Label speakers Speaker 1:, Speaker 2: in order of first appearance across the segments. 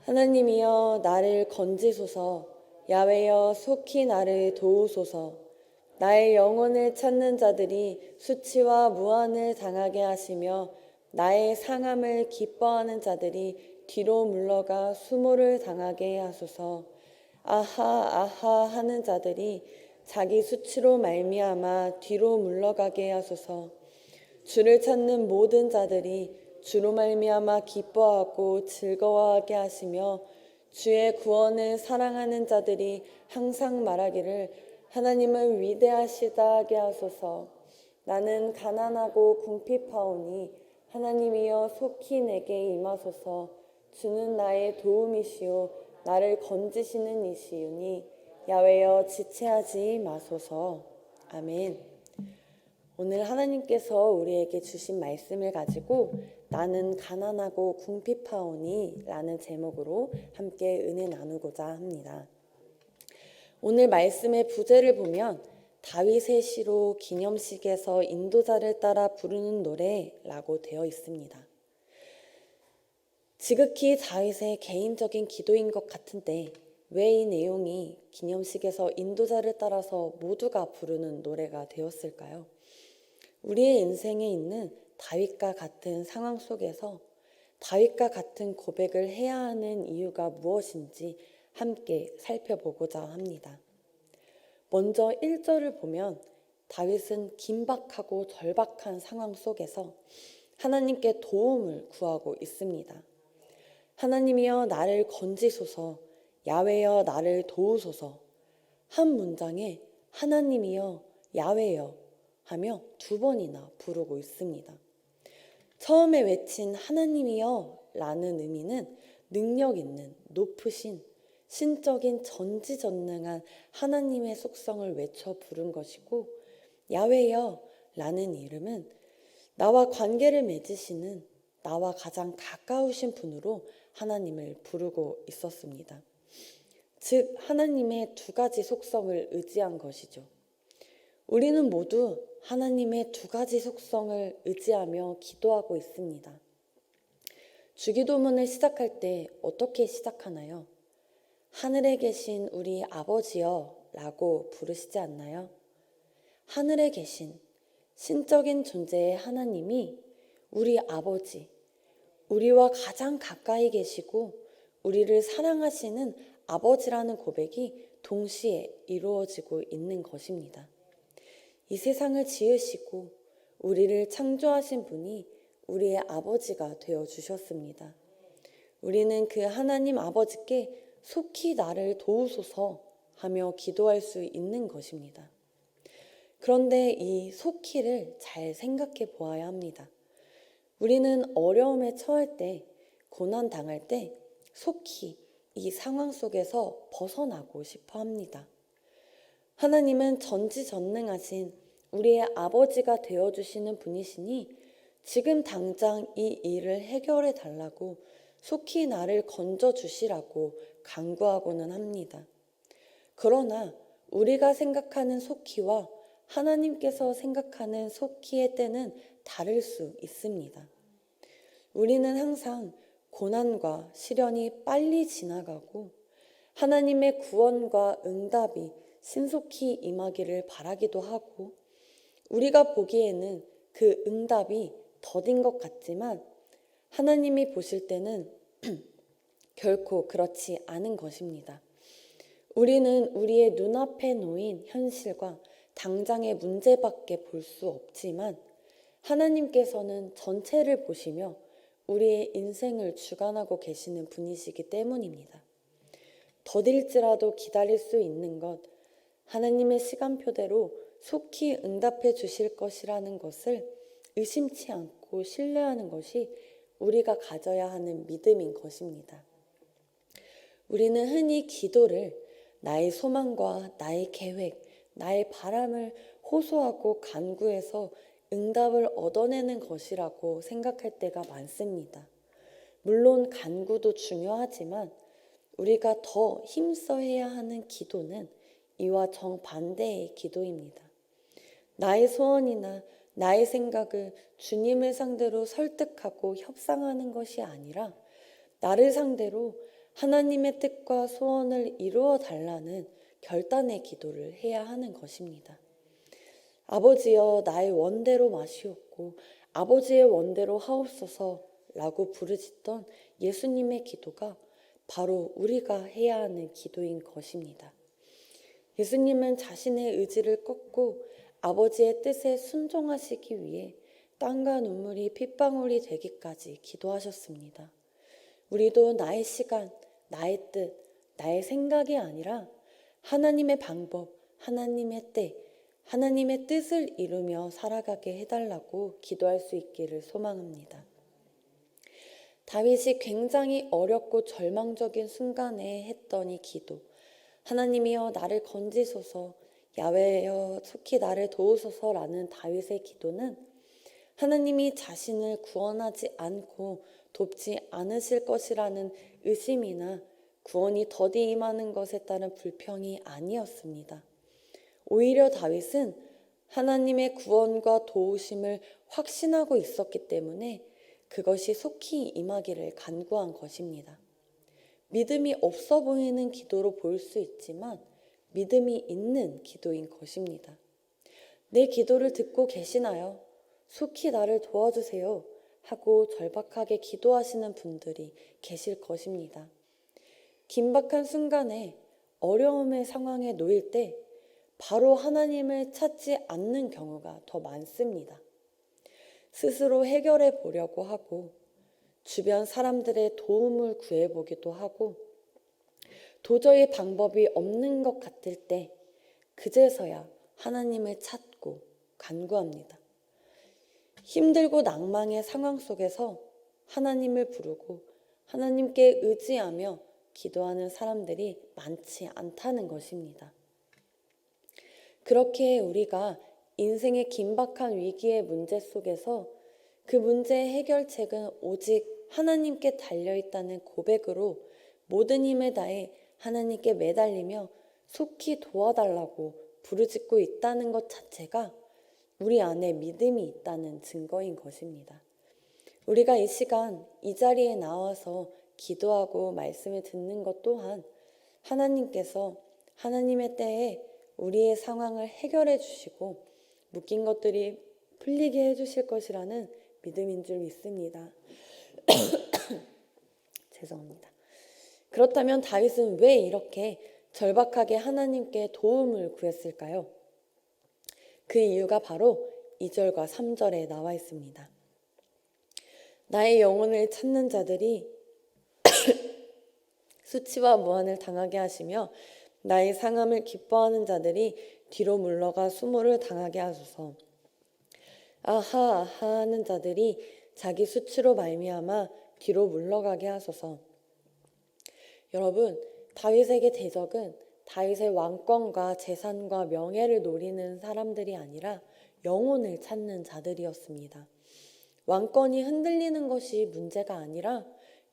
Speaker 1: 하나님이여 나를 건지소서. 야훼여 속히 나를 도우소서. 나의 영혼을 찾는 자들이 수치와 무한을 당하게 하시며 나의 상함을 기뻐하는 자들이 뒤로 물러가 수모를 당하게 하소서. 아하 아하 하는 자들이 자기 수치로 말미암아 뒤로 물러가게 하소서. 주를 찾는 모든 자들이 주로 말미암아 기뻐하고 즐거워하게 하시며 주의 구원을 사랑하는 자들이 항상 말하기를 하나님은 위대하시다 하게 하소서. 나는 가난하고 궁핍하오니 하나님이여 속히 내게 임하소서. 주는 나의 도움이시오 나를 건지시는 이시오니 야훼여 지체하지 마소서. 아멘. 오늘 하나님께서 우리에게 주신 말씀을 가지고 나는 가난하고 궁핍하오니 라는 제목으로 함께 은혜 나누고자 합니다. 오늘 말씀의 부제를 보면 다윗의 시로 기념식에서 인도자를 따라 부르는 노래라고 되어 있습니다. 지극히 다윗의 개인적인 기도인 것 같은데 왜 이 내용이 기념식에서 인도자를 따라서 모두가 부르는 노래가 되었을까요? 우리의 인생에 있는 다윗과 같은 상황 속에서 다윗과 같은 고백을 해야 하는 이유가 무엇인지 함께 살펴보고자 합니다. 먼저 1절을 보면 다윗은 긴박하고 절박한 상황 속에서 하나님께 도움을 구하고 있습니다. 하나님이여 나를 건지소서. 야훼여 나를 도우소서. 한 문장에 하나님이여 야훼여 하며 2번이나 부르고 있습니다. 처음에 외친 하나님이여 라는 의미는 능력 있는 높으신 신적인 전지전능한 하나님의 속성을 외쳐 부른 것이고, 야훼여 라는 이름은 나와 관계를 맺으시는 나와 가장 가까우신 분으로 하나님을 부르고 있었습니다. 즉 하나님의 2가지 속성을 의지한 것이죠. 우리는 모두 하나님의 2가지 속성을 의지하며 기도하고 있습니다. 주기도문을 시작할 때 어떻게 시작하나요? 하늘에 계신 우리 아버지여 라고 부르시지 않나요? 하늘에 계신 신적인 존재의 하나님이 우리 아버지, 우리와 가장 가까이 계시고 우리를 사랑하시는 아버지라는 고백이 동시에 이루어지고 있는 것입니다. 이 세상을 지으시고 우리를 창조하신 분이 우리의 아버지가 되어 주셨습니다. 우리는 그 하나님 아버지께 속히 나를 도우소서 하며 기도할 수 있는 것입니다. 그런데 이 속히를 잘 생각해 보아야 합니다. 우리는 어려움에 처할 때, 고난 당할 때 속히 이 상황 속에서 벗어나고 싶어 합니다. 하나님은 전지전능하신 우리의 아버지가 되어주시는 분이시니 지금 당장 이 일을 해결해 달라고 속히 나를 건져주시라고 간구하고는 합니다. 그러나 우리가 생각하는 속히와 하나님께서 생각하는 속히의 때는 다를 수 있습니다. 우리는 항상 고난과 시련이 빨리 지나가고 하나님의 구원과 응답이 신속히 임하기를 바라기도 하고, 우리가 보기에는 그 응답이 더딘 것 같지만 하나님이 보실 때는 결코 그렇지 않은 것입니다. 우리는 우리의 눈앞에 놓인 현실과 당장의 문제밖에 볼 수 없지만 하나님께서는 전체를 보시며 우리의 인생을 주관하고 계시는 분이시기 때문입니다. 더딜지라도 기다릴 수 있는 것, 하나님의 시간표대로 속히 응답해 주실 것이라는 것을 의심치 않고 신뢰하는 것이 우리가 가져야 하는 믿음인 것입니다. 우리는 흔히 기도를 나의 소망과 나의 계획, 나의 바람을 호소하고 간구해서 응답을 얻어내는 것이라고 생각할 때가 많습니다. 물론 간구도 중요하지만 우리가 더 힘써야 하는 기도는 이와 정반대의 기도입니다. 나의 소원이나 나의 생각을 주님을 상대로 설득하고 협상하는 것이 아니라 나를 상대로 하나님의 뜻과 소원을 이루어 달라는 결단의 기도를 해야 하는 것입니다. 아버지여 나의 원대로 마시옵고 아버지의 원대로 하옵소서 라고 부르짖던 예수님의 기도가 바로 우리가 해야 하는 기도인 것입니다. 예수님은 자신의 의지를 꺾고 아버지의 뜻에 순종하시기 위해 땀과 눈물이 핏방울이 되기까지 기도하셨습니다. 우리도 나의 시간, 나의 뜻, 나의 생각이 아니라 하나님의 방법, 하나님의 때, 하나님의 뜻을 이루며 살아가게 해달라고 기도할 수 있기를 소망합니다. 다윗이 굉장히 어렵고 절망적인 순간에 했던 이 기도, 하나님이여 나를 건지소서, 야훼여 속히 나를 도우소서라는 다윗의 기도는 하나님이 자신을 구원하지 않고 돕지 않으실 것이라는 의심이나 구원이 더디 임하는 것에 따른 불평이 아니었습니다. 오히려 다윗은 하나님의 구원과 도우심을 확신하고 있었기 때문에 그것이 속히 임하기를 간구한 것입니다. 믿음이 없어 보이는 기도로 보일 수 있지만 믿음이 있는 기도인 것입니다. 내 기도를 듣고 계시나요? 속히 나를 도와주세요 하고 절박하게 기도하시는 분들이 계실 것입니다. 긴박한 순간에 어려움의 상황에 놓일 때 바로 하나님을 찾지 않는 경우가 더 많습니다. 스스로 해결해 보려고 하고 주변 사람들의 도움을 구해보기도 하고 도저히 방법이 없는 것 같을 때 그제서야 하나님을 찾고 간구합니다. 힘들고 낭망의 상황 속에서 하나님을 부르고 하나님께 의지하며 기도하는 사람들이 많지 않다는 것입니다. 그렇게 우리가 인생의 긴박한 위기의 문제 속에서 그 문제의 해결책은 오직 하나님께 달려있다는 고백으로 모든 힘을 다해 하나님께 매달리며 속히 도와달라고 부르짖고 있다는 것 자체가 우리 안에 믿음이 있다는 증거인 것입니다. 우리가 이 시간 이 자리에 나와서 기도하고 말씀을 듣는 것 또한 하나님께서 하나님의 때에 우리의 상황을 해결해 주시고 묶인 것들이 풀리게 해주실 것이라는 믿음인 줄 믿습니다. 죄송합니다. 그렇다면 다윗은 왜 이렇게 절박하게 하나님께 도움을 구했을까요? 그 이유가 바로 2절과 3절에 나와 있습니다. 나의 영혼을 찾는 자들이 수치와 무한을 당하게 하시며 나의 상함을 기뻐하는 자들이 뒤로 물러가 수모를 당하게 하소서. 아하 아하 하는 자들이 자기 수치로 말미암아 뒤로 물러가게 하소서. 여러분, 다윗에게 대적은 다윗의 왕권과 재산과 명예를 노리는 사람들이 아니라 영혼을 찾는 자들이었습니다. 왕권이 흔들리는 것이 문제가 아니라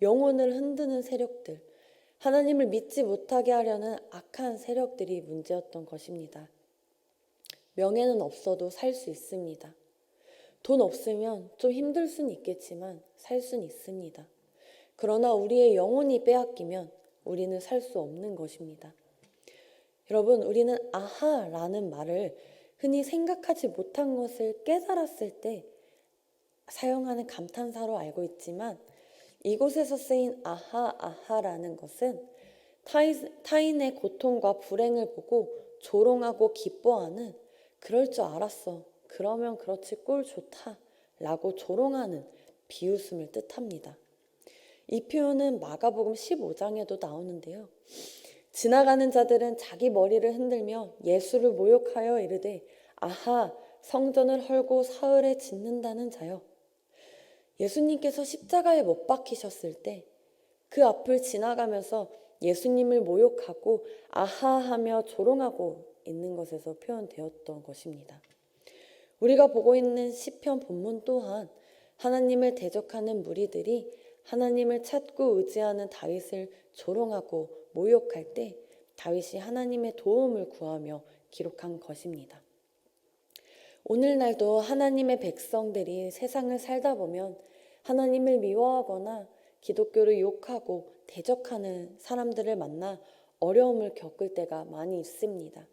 Speaker 1: 영혼을 흔드는 세력들, 하나님을 믿지 못하게 하려는 악한 세력들이 문제였던 것입니다. 명예는 없어도 살 수 있습니다. 돈 없으면 좀 힘들 수는 있겠지만 살 수는 있습니다. 그러나 우리의 영혼이 빼앗기면 우리는 살 수 없는 것입니다. 여러분, 우리는 아하라는 말을 흔히 생각하지 못한 것을 깨달았을 때 사용하는 감탄사로 알고 있지만 이곳에서 쓰인 아하라는 것은 타인의 고통과 불행을 보고 조롱하고 기뻐하는 그럴 줄 알았어. 그러면 그렇지 꼴 좋다. 라고 조롱하는 비웃음을 뜻합니다. 이 표현은 마가복음 15장에도 나오는데요. 지나가는 자들은 자기 머리를 흔들며 예수를 모욕하여 이르되 아하 성전을 헐고 사흘에 짓는다는 자여. 예수님께서 십자가에 못 박히셨을 때 그 앞을 지나가면서 예수님을 모욕하고 아하하며 조롱하고 있는 것에서 표현되었던 것입니다. 우리가 보고 있는 시편 본문 또한 하나님을 대적하는 무리들이 하나님을 찾고 의지하는 다윗을 조롱하고 모욕할 때 다윗이 하나님의 도움을 구하며 기록한 것입니다. 오늘날도 하나님의 백성들이 세상을 살다 보면 하나님을 미워하거나 기독교를 욕하고 대적하는 사람들을 만나 어려움을 겪을 때가 많이 있습니다.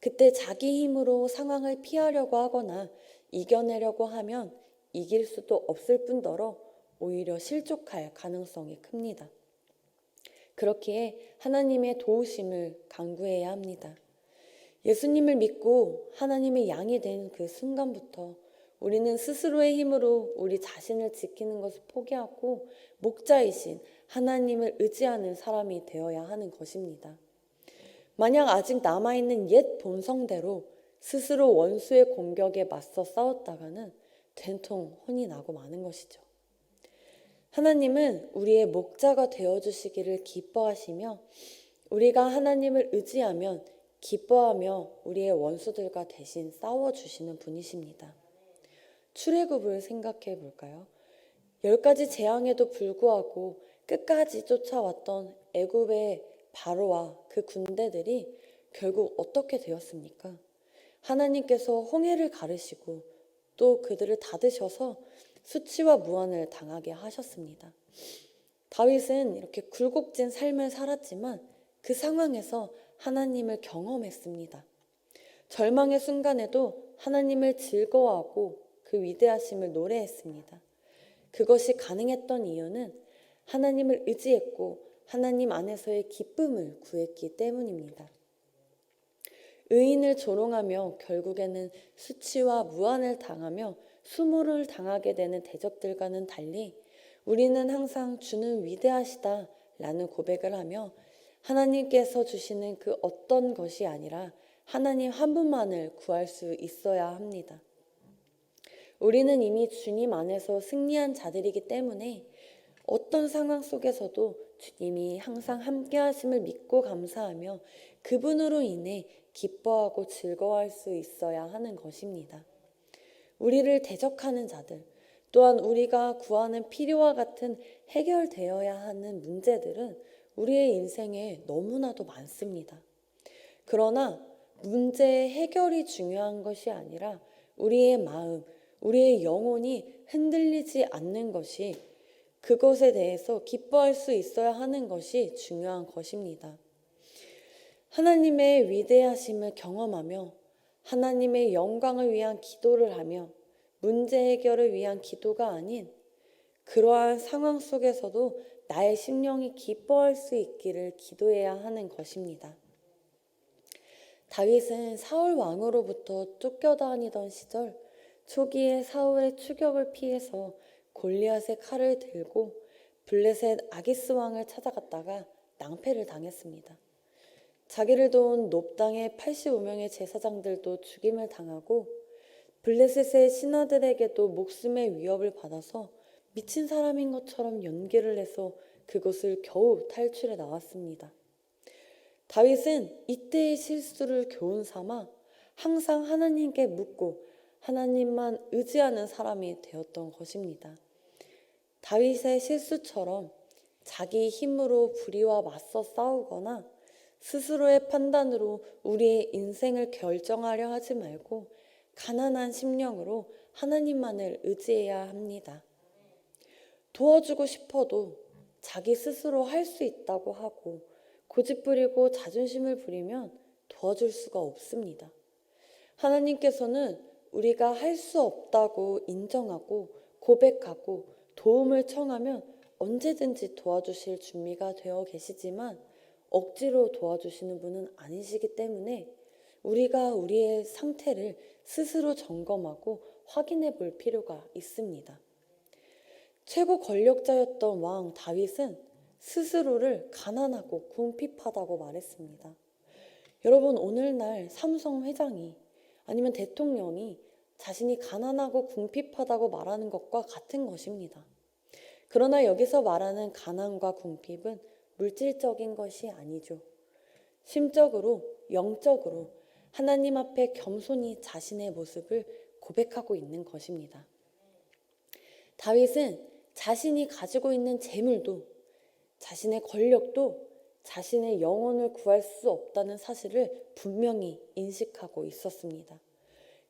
Speaker 1: 그때 자기 힘으로 상황을 피하려고 하거나 이겨내려고 하면 이길 수도 없을 뿐더러 오히려 실족할 가능성이 큽니다. 그렇기에 하나님의 도우심을 간구해야 합니다. 예수님을 믿고 하나님의 양이 된 그 순간부터 우리는 스스로의 힘으로 우리 자신을 지키는 것을 포기하고 목자이신 하나님을 의지하는 사람이 되어야 하는 것입니다. 만약 아직 남아있는 옛 본성대로 스스로 원수의 공격에 맞서 싸웠다가는 된통 혼이 나고 마는 것이죠. 하나님은 우리의 목자가 되어주시기를 기뻐하시며 우리가 하나님을 의지하면 기뻐하며 우리의 원수들과 대신 싸워주시는 분이십니다. 출애굽을 생각해 볼까요? 10가지 재앙에도 불구하고 끝까지 쫓아왔던 애굽의 바로와 그 군대들이 결국 어떻게 되었습니까? 하나님께서 홍해를 가르시고 또 그들을 닫으셔서 수치와 무한을 당하게 하셨습니다. 다윗은 이렇게 굴곡진 삶을 살았지만 그 상황에서 하나님을 경험했습니다. 절망의 순간에도 하나님을 즐거워하고 그 위대하심을 노래했습니다. 그것이 가능했던 이유는 하나님을 의지했고 하나님 안에서의 기쁨을 구했기 때문입니다. 의인을 조롱하며 결국에는 수치와 무한을 당하며 수모를 당하게 되는 대적들과는 달리 우리는 항상 주는 위대하시다 라는 고백을 하며 하나님께서 주시는 그 어떤 것이 아니라 하나님 한 분만을 구할 수 있어야 합니다. 우리는 이미 주님 안에서 승리한 자들이기 때문에 어떤 상황 속에서도 주님이 항상 함께 하심을 믿고 감사하며 그분으로 인해 기뻐하고 즐거워할 수 있어야 하는 것입니다. 우리를 대적하는 자들, 또한 우리가 구하는 필요와 같은 해결되어야 하는 문제들은 우리의 인생에 너무나도 많습니다. 그러나 문제의 해결이 중요한 것이 아니라 우리의 마음, 우리의 영혼이 흔들리지 않는 것이 그것에 대해서 기뻐할 수 있어야 하는 것이 중요한 것입니다. 하나님의 위대하심을 경험하며 하나님의 영광을 위한 기도를 하며 문제 해결을 위한 기도가 아닌 그러한 상황 속에서도 나의 심령이 기뻐할 수 있기를 기도해야 하는 것입니다. 다윗은 사울 왕으로부터 쫓겨다니던 시절 초기에 사울의 추격을 피해서 골리앗의 칼을 들고 블레셋 아기스 왕을 찾아갔다가 낭패를 당했습니다. 자기를 도운 놉당의 85명의 제사장들도 죽임을 당하고 블레셋의 신하들에게도 목숨의 위협을 받아서 미친 사람인 것처럼 연기를 해서 그곳을 겨우 탈출해 나왔습니다. 다윗은 이때의 실수를 교훈 삼아 항상 하나님께 묻고 하나님만 의지하는 사람이 되었던 것입니다. 다윗의 실수처럼 자기 힘으로 불의와 맞서 싸우거나 스스로의 판단으로 우리의 인생을 결정하려 하지 말고 가난한 심령으로 하나님만을 의지해야 합니다. 도와주고 싶어도 자기 스스로 할 수 있다고 하고 고집부리고 자존심을 부리면 도와줄 수가 없습니다. 하나님께서는 우리가 할 수 없다고 인정하고 고백하고 도움을 청하면 언제든지 도와주실 준비가 되어 계시지만 억지로 도와주시는 분은 아니시기 때문에 우리가 우리의 상태를 스스로 점검하고 확인해 볼 필요가 있습니다. 최고 권력자였던 왕 다윗은 스스로를 가난하고 궁핍하다고 말했습니다. 여러분, 오늘날 삼성 회장이 아니면 대통령이 자신이 가난하고 궁핍하다고 말하는 것과 같은 것입니다. 그러나 여기서 말하는 가난과 궁핍은 물질적인 것이 아니죠. 심적으로, 영적으로 하나님 앞에 겸손히 자신의 모습을 고백하고 있는 것입니다. 다윗은 자신이 가지고 있는 재물도 자신의 권력도 자신의 영혼을 구할 수 없다는 사실을 분명히 인식하고 있었습니다.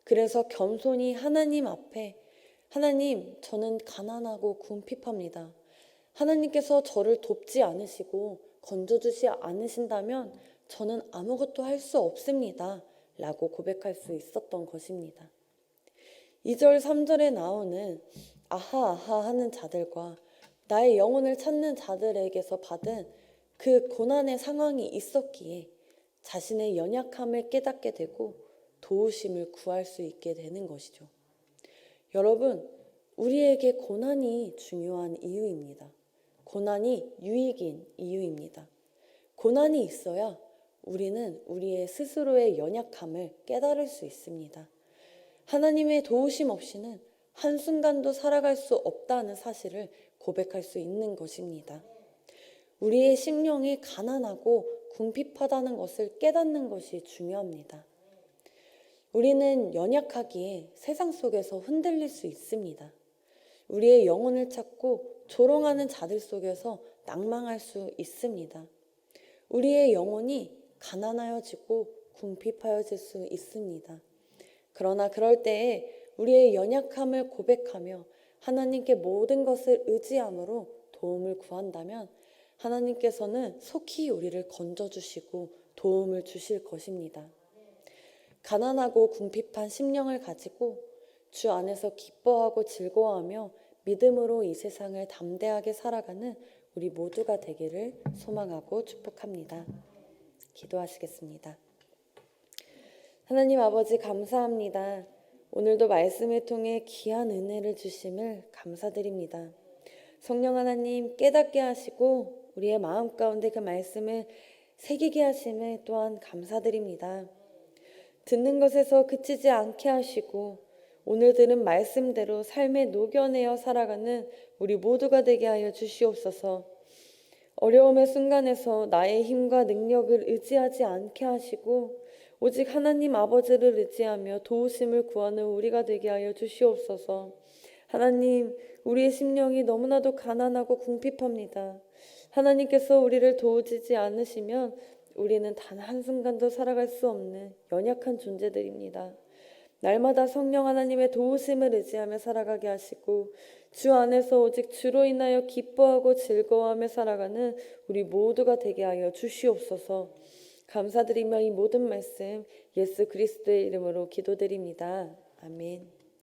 Speaker 1: 그래서 겸손히 하나님 앞에 하나님, 저는 가난하고 궁핍합니다. 하나님께서 저를 돕지 않으시고 건져주지 않으신다면 저는 아무것도 할 수 없습니다. 라고 고백할 수 있었던 것입니다. 2절, 3절에 나오는 아하 하는 자들과 나의 영혼을 찾는 자들에게서 받은 그 고난의 상황이 있었기에 자신의 연약함을 깨닫게 되고 도우심을 구할 수 있게 되는 것이죠. 여러분, 우리에게 고난이 중요한 이유입니다. 고난이 유익인 이유입니다. 고난이 있어야 우리는 우리의 스스로의 연약함을 깨달을 수 있습니다. 하나님의 도우심 없이는 한순간도 살아갈 수 없다는 사실을 고백할 수 있는 것입니다. 우리의 심령이 가난하고 궁핍하다는 것을 깨닫는 것이 중요합니다. 우리는 연약하기에 세상 속에서 흔들릴 수 있습니다. 우리의 영혼을 찾고 조롱하는 자들 속에서 낭망할 수 있습니다. 우리의 영혼이 가난하여지고 궁핍하여질 수 있습니다. 그러나 그럴 때에 우리의 연약함을 고백하며 하나님께 모든 것을 의지함으로 도움을 구한다면 하나님께서는 속히 우리를 건져주시고 도움을 주실 것입니다. 가난하고 궁핍한 심령을 가지고 주 안에서 기뻐하고 즐거워하며 믿음으로 이 세상을 담대하게 살아가는 우리 모두가 되기를 소망하고 축복합니다. 기도하시겠습니다. 하나님 아버지 감사합니다. 오늘도 말씀을 통해 귀한 은혜를 주심을 감사드립니다. 성령 하나님 깨닫게 하시고 우리의 마음 가운데 그 말씀을 새기게 하심을 또한 감사드립니다. 듣는 것에서 그치지 않게 하시고 오늘 들은 말씀대로 삶에 녹여내어 살아가는 우리 모두가 되게 하여 주시옵소서. 어려움의 순간에서 나의 힘과 능력을 의지하지 않게 하시고 오직 하나님 아버지를 의지하며 도우심을 구하는 우리가 되게 하여 주시옵소서. 하나님, 우리의 심령이 너무나도 가난하고 궁핍합니다. 하나님께서 우리를 도우시지 않으시면 우리는 단 한순간도 살아갈 수 없는 연약한 존재들입니다. 날마다 성령 하나님의 도우심을 의지하며 살아가게 하시고 주 안에서 오직 주로 인하여 기뻐하고 즐거워하며 살아가는 우리 모두가 되게 하여 주시옵소서. 감사드리며 이 모든 말씀 예수 그리스도의 이름으로 기도드립니다. 아멘.